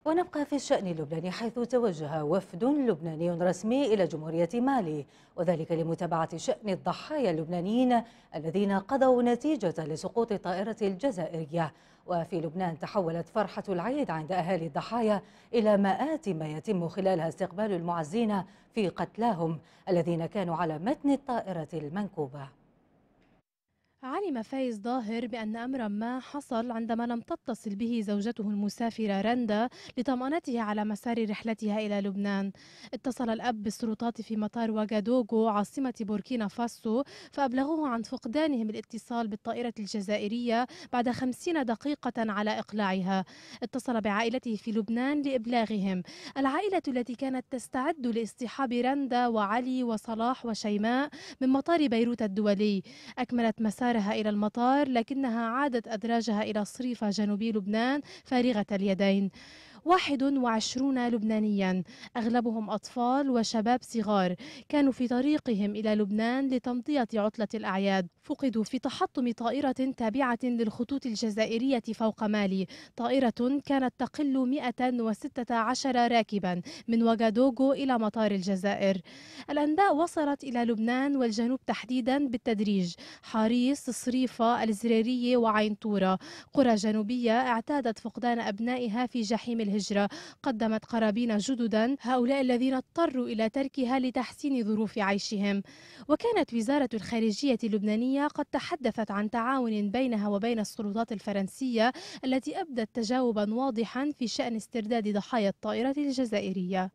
ونبقى في الشأن اللبناني، حيث توجه وفد لبناني رسمي إلى جمهورية مالي، وذلك لمتابعة شأن الضحايا اللبنانيين الذين قضوا نتيجة لسقوط الطائرة الجزائرية. وفي لبنان تحولت فرحة العيد عند أهالي الضحايا إلى مآت ما يتم خلالها استقبال المعزين في قتلاهم الذين كانوا على متن الطائرة المنكوبة. علم فايز ظاهر بأن أمرا ما حصل عندما لم تتصل به زوجته المسافرة رندا لطمأنته على مسار رحلتها إلى لبنان. اتصل الأب بالسلطات في مطار واغادوغو عاصمة بوركينا فاسو، فأبلغوه عن فقدانهم الاتصال بالطائرة الجزائرية بعد 50 دقيقة على إقلاعها. اتصل بعائلته في لبنان لإبلاغهم، العائلة التي كانت تستعد لاصطحاب رندا وعلي وصلاح وشيماء من مطار بيروت الدولي. أكملت مسارها إلى المطار، لكنها عادت أدراجها إلى صريف جنوبي لبنان فارغة اليدين. 21 لبنانيا، أغلبهم أطفال وشباب صغار، كانوا في طريقهم إلى لبنان لتمضية عطلة الأعياد، فقدوا في تحطم طائرة تابعة للخطوط الجزائرية فوق مالي، طائرة كانت تقل 116 راكبا من واغادوغو إلى مطار الجزائر. الأنباء وصلت إلى لبنان والجنوب تحديدا بالتدريج: حاريص، صريفة، الزريرية وعين طورة، قرى جنوبية اعتادت فقدان أبنائها في جحيم الهجرة، قدمت قرابين جددا هؤلاء الذين اضطروا إلى تركها لتحسين ظروف عيشهم. وكانت وزارة الخارجية اللبنانية قد تحدثت عن تعاون بينها وبين السلطات الفرنسية التي أبدت تجاوبا واضحا في شأن استرداد ضحايا الطائرة الجزائرية.